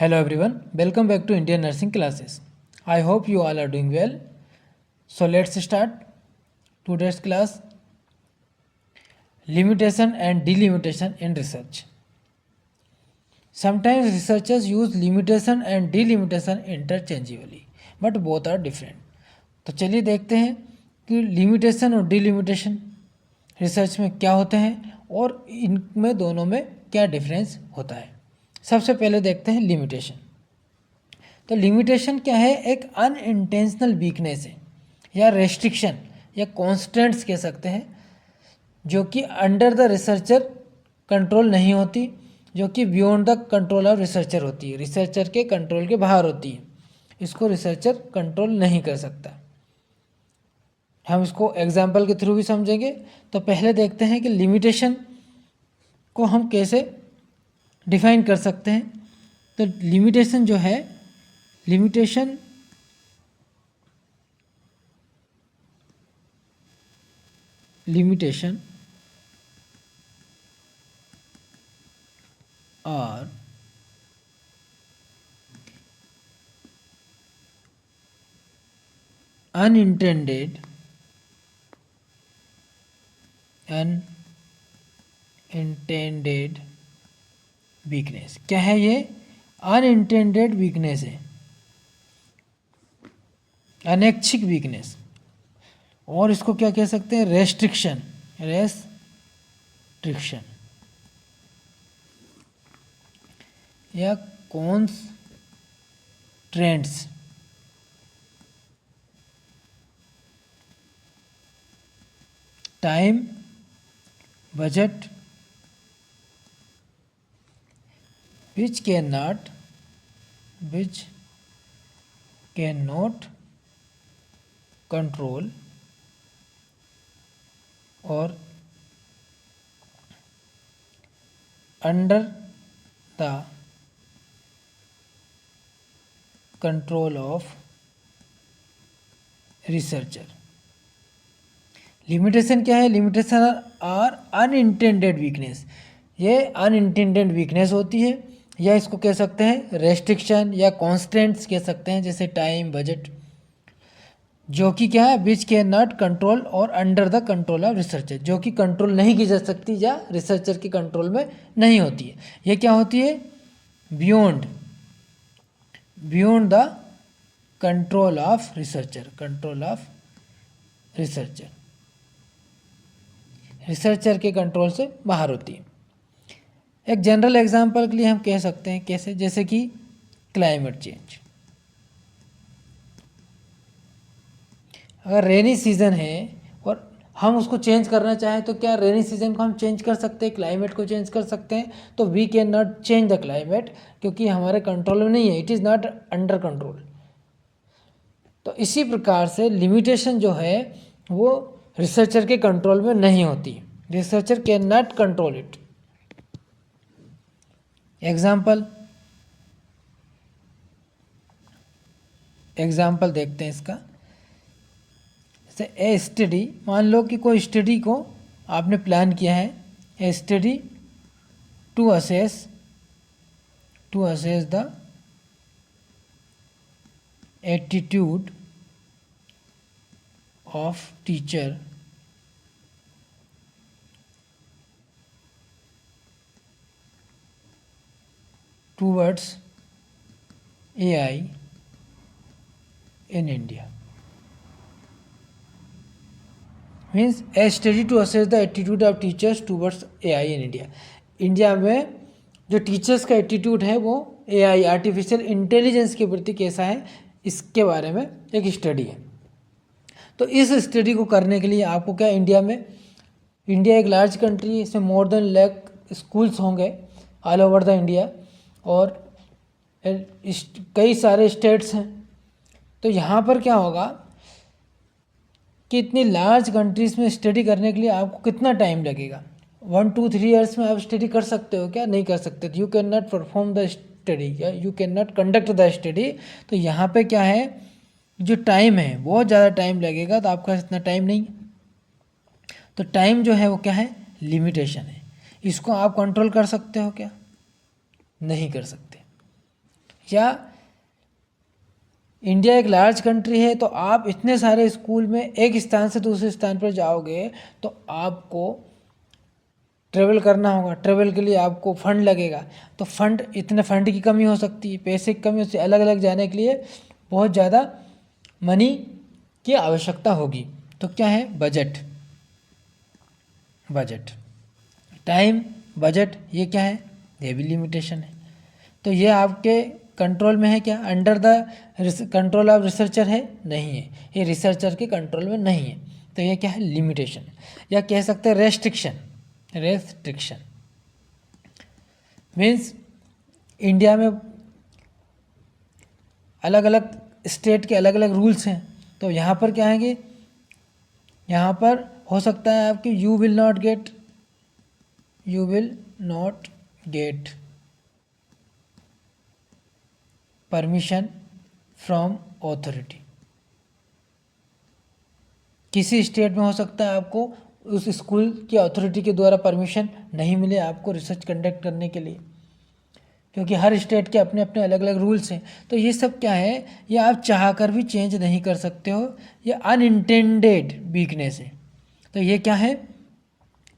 Hello everyone, welcome back to Indian Nursing Classes. I hope you all are doing well. So let's start today's class. Limitation and delimitation in research. Sometimes researchers use limitation and delimitation interchangeably, but both are different. तो चलिए देखते हैं कि limitation और delimitation research में क्या होते हैं और इनमें दोनों में क्या डिफरेंस होता है। सबसे पहले देखते हैं लिमिटेशन। तो लिमिटेशन क्या है? एक अनइंटेंशनल वीकनेस है या रेस्ट्रिक्शन या कॉन्स्टेंट्स कह सकते हैं, जो कि अंडर द रिसर्चर कंट्रोल नहीं होती, जो कि beyond the control of researcher होती है, रिसर्चर के कंट्रोल के बाहर होती है। इसको रिसर्चर कंट्रोल नहीं कर सकता। हम इसको एग्जाम्पल के थ्रू भी समझेंगे। तो पहले देखते हैं कि लिमिटेशन को हम कैसे डिफाइन कर सकते हैं। तो लिमिटेशन जो है, लिमिटेशन are unintended वीकनेस। क्या है ये? अनइंटेंडेड वीकनेस है, अनैच्छिक वीकनेस। और इसको क्या कह सकते हैं? रेस्ट्रिक्शन या constraints. Time, budget, which cannot control or under the control of researcher। Limitation क्या है? Limitation are unintended weakness. ये अनइंटेंडेड वीकनेस होती है, या इसको कह सकते हैं रेस्ट्रिक्शन या कॉन्स्टेंट्स कह सकते हैं, जैसे टाइम, बजट, जो कि क्या है? विच कैन नॉट कंट्रोल और under the control of researcher, जो कि कंट्रोल नहीं की जा सकती या रिसर्चर के कंट्रोल में नहीं होती है। ये क्या होती है? Beyond the control of researcher, researcher के कंट्रोल से बाहर होती है। एक जनरल एग्जांपल के लिए हम कह सकते हैं कैसे, जैसे कि क्लाइमेट चेंज। अगर रेनी सीजन है और हम उसको चेंज करना चाहें तो क्या रेनी सीजन को हम चेंज कर सकते हैं? क्लाइमेट को चेंज कर सकते हैं? तो we can not change the climate, क्योंकि हमारे कंट्रोल में नहीं है, it is not under control. तो इसी प्रकार से लिमिटेशन जो है वो रिसर्चर के कंट्रोल में नहीं होती। Researcher can not control it. Example देखते हैं इसका। जैसे ए स्टडी, मान लो कि कोई स्टडी को आपने प्लान किया है, a study to assess the attitude of teacher towards AI in India। Means a study to assess the attitude of teachers towards AI in India। India में जो टीचर्स का एटीट्यूड है वो AI, आर्टिफिशियल इंटेलिजेंस के प्रति कैसा है, इसके बारे में एक स्टडी है। तो इस स्टडी को करने के लिए आपको क्या, इंडिया एक लार्ज कंट्री है, इसमें मोर देन लाख स्कूल्स होंगे ऑल ओवर द इंडिया, और कई सारे स्टेट्स हैं। तो यहाँ पर क्या होगा कि इतनी लार्ज कंट्रीज़ में स्टडी करने के लिए आपको कितना टाइम लगेगा? 1 2 3 ईयर्स में आप स्टडी कर सकते हो क्या? नहीं कर सकते। You can not perform the study या you can not conduct the study. तो यहाँ पे क्या है, जो टाइम है बहुत ज़्यादा टाइम लगेगा, तो आपका इतना टाइम नहीं। तो टाइम जो है वो क्या है? लिमिटेशन है। इसको आप कंट्रोल कर सकते हो क्या? नहीं कर सकते। क्या इंडिया एक लार्ज कंट्री है, तो आप इतने सारे स्कूल में एक स्थान से दूसरे स्थान पर जाओगे तो आपको ट्रेवल करना होगा, ट्रेवल के लिए आपको फंड लगेगा, तो फंड, इतने फंड की कमी हो सकती है, पैसे की कमी, उससे अलग अलग जाने के लिए बहुत ज़्यादा मनी की आवश्यकता होगी। तो क्या है, बजट, बजट, टाइम, बजट, ये क्या है, ये भी लिमिटेशन है। तो ये आपके कंट्रोल में है क्या, under the control of researcher है, नहीं है, ये रिसर्चर के कंट्रोल में नहीं है। तो ये क्या है, लिमिटेशन, या कह सकते हैं रेस्ट्रिक्शन। रेस्ट्रिक्शन मीन्स इंडिया में अलग अलग स्टेट के अलग अलग रूल्स हैं, तो यहाँ पर क्या है कि यहाँ पर हो सकता है आपकी you will not get permission from authority. किसी स्टेट में हो सकता है आपको उस स्कूल की अथॉरिटी के द्वारा परमिशन नहीं मिले आपको रिसर्च कंडक्ट करने के लिए, क्योंकि हर स्टेट के अपने अपने अलग अलग रूल्स हैं। तो ये सब क्या है, ये आप चाह कर भी चेंज नहीं कर सकते हो, ये अनइंटेंडेड वीकनेस है। तो ये क्या है,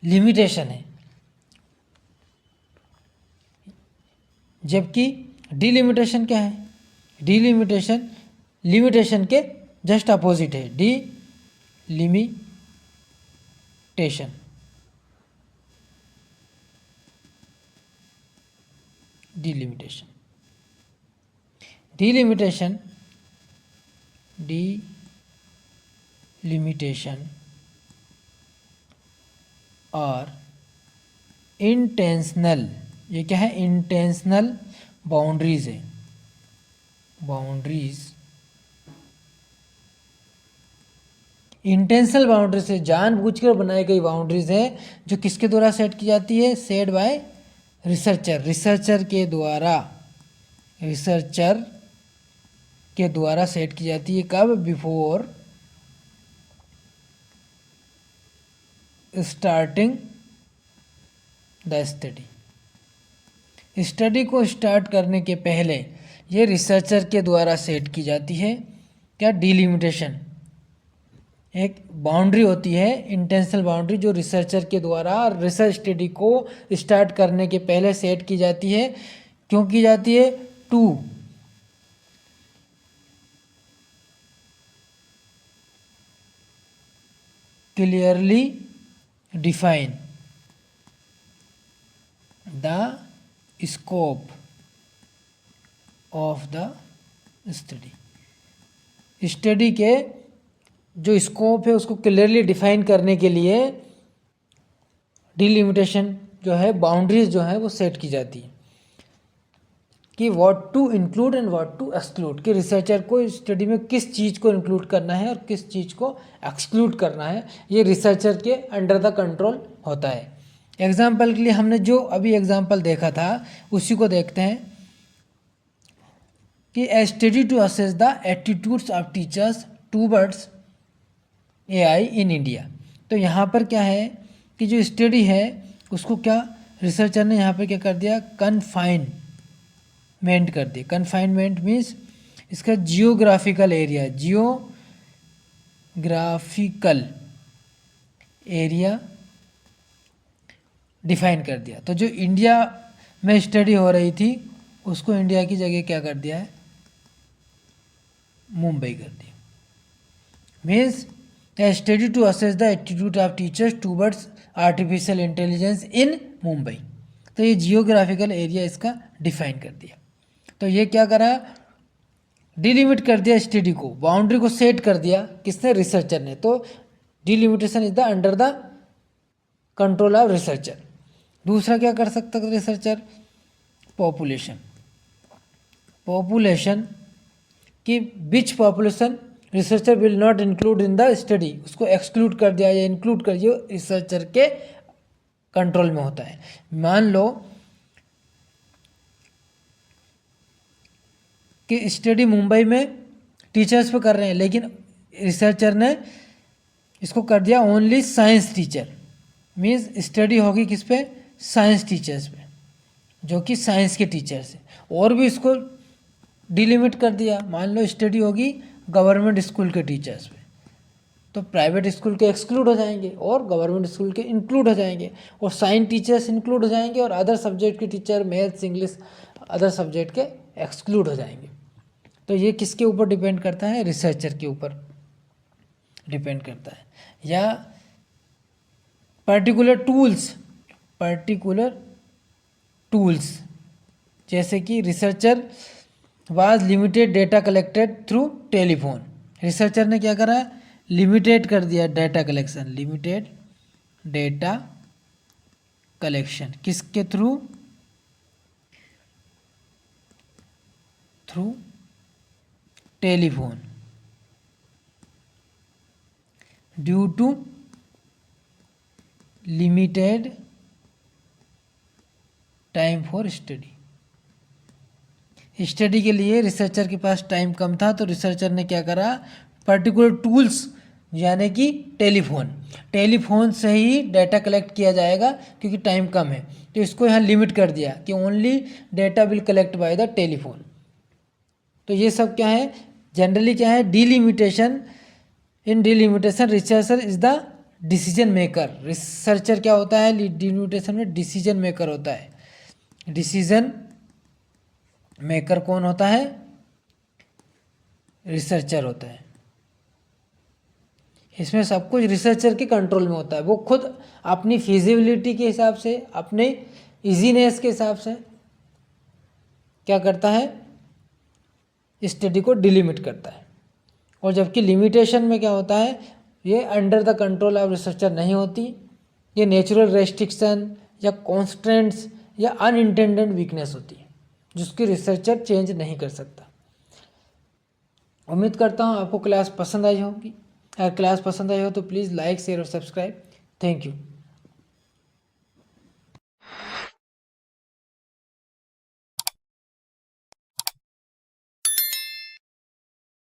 लिमिटेशन है। जबकि डिलिमिटेशन क्या है, डिलिमिटेशन लिमिटेशन के जस्ट अपोजिट है, डिलिमिटेशन। डिलिमिटेशन, डिलिमिटेशन, डिलिमिटेशन और इंटेंशनल, ये क्या है, इंटेंशनल बाउंड्रीज है, बाउंड्रीज। इंटेंशनल बाउंड्रीज से जानबूझकर बनाई गई बाउंड्रीज है, जो किसके द्वारा सेट की जाती है, सेट बाय रिसर्चर, रिसर्चर के द्वारा सेट की जाती है। कब, before starting the study, study को स्टार्ट करने के पहले ये रिसर्चर के द्वारा सेट की जाती है। क्या, डिलिमिटेशन, एक बाउंड्री होती है, इंटेंशनल बाउंड्री, जो रिसर्चर के द्वारा रिसर्च स्टडी को स्टार्ट करने के पहले सेट की जाती है। क्यों की जाती है, to clearly define the scope of the study, study के जो स्कोप है उसको क्लियरली डिफाइन करने के लिए डिलिमिटेशन जो है, बाउंड्रीज जो है वो सेट की जाती है, कि what to include and what to exclude, कि रिसर्चर को स्टडी में किस चीज़ को इंक्लूड करना है और किस चीज़ को एक्सक्लूड करना है, ये रिसर्चर के अंडर द कंट्रोल होता है। एग्जाम्पल के लिए हमने जो अभी एग्जाम्पल देखा था उसी को देखते हैं, कि a study to assess the attitudes of teachers towards AI in India. तो यहाँ पर क्या है कि जो स्टडी है उसको क्या रिसर्चर ने यहाँ पर क्या कर दिया, कन्फाइनमेंट कर दिया। कन्फाइनमेंट मीन्स इसका geographical area, geographical area define कर दिया। तो जो इंडिया में स्टडी हो रही थी उसको इंडिया की जगह क्या कर दिया है, मुंबई कर दिया। Means a study to assess the attitude of teachers towards artificial intelligence in Mumbai. तो ये जियोग्राफिकल एरिया इसका डिफाइन कर दिया। तो ये क्या करा, डिलिमिट कर दिया स्टडी को, बाउंड्री को सेट कर दिया, किसने, रिसर्चर ने। तो delimitation is the under the control of researcher. दूसरा क्या कर सकता है रिसर्चर, पॉपुलेशन, पॉपुलेशन की which population researcher will not include in the study, उसको एक्सक्लूड कर दिया या इंक्लूड कर दिया, रिसर्चर के कंट्रोल में होता है। मान लो कि स्टडी मुंबई में टीचर्स पे कर रहे हैं, लेकिन रिसर्चर ने इसको कर दिया only science teacher, means study होगी किस पे, साइंस टीचर्स पे, जो कि साइंस के टीचर्स हैं। और भी इसको डिलिमिट कर दिया, मान लो स्टडी होगी गवर्नमेंट स्कूल के टीचर्स पे, तो प्राइवेट स्कूल के एक्सक्लूड हो जाएंगे और गवर्नमेंट स्कूल के इंक्लूड हो जाएंगे, और साइंस टीचर्स इंक्लूड हो जाएंगे और अदर सब्जेक्ट के teacher maths English other subject के एक्सक्लूड हो जाएंगे। तो ये किसके ऊपर डिपेंड करता है? रिसर्चर के ऊपर डिपेंड करता है। या पर्टिकुलर टूल्स जैसे कि researcher was limited data collected through telephone. Researcher ने क्या करा? लिमिटेड कर दिया data collection, limited data collection किसके थ्रू? Through telephone, due to limited time for study. Study के लिए रिसर्चर के पास टाइम कम था, तो रिसर्चर ने क्या करा? पर्टिकुलर टूल्स यानी कि टेलीफोन से ही डाटा कलेक्ट किया जाएगा क्योंकि टाइम कम है, तो इसको यहाँ लिमिट कर दिया कि only data will collect by the telephone. तो ये सब क्या है? जनरली क्या है? Delimitation. In delimitation researcher is the decision maker. Researcher क्या होता है? डीलिमिटेशन में डिसीजन मेकर होता है। डिसीजन मेकर कौन होता है? रिसर्चर होता है। इसमें सब कुछ रिसर्चर के कंट्रोल में होता है। वो खुद अपनी फिजिबिलिटी के हिसाब से, अपने इजीनेस के हिसाब से क्या करता है? स्टडी को डिलिमिट करता है। और जबकि लिमिटेशन में क्या होता है? ये under the control of researcher नहीं होती, ये नेचुरल रेस्ट्रिक्शन या कॉन्स्टेंट्स या अनइंटेंडेड वीकनेस होती है जिसकी रिसर्चर चेंज नहीं कर सकता। उम्मीद करता हूँ आपको क्लास पसंद आई होगी। अगर क्लास पसंद आई हो तो प्लीज़ लाइक शेयर और सब्सक्राइब। Thank you.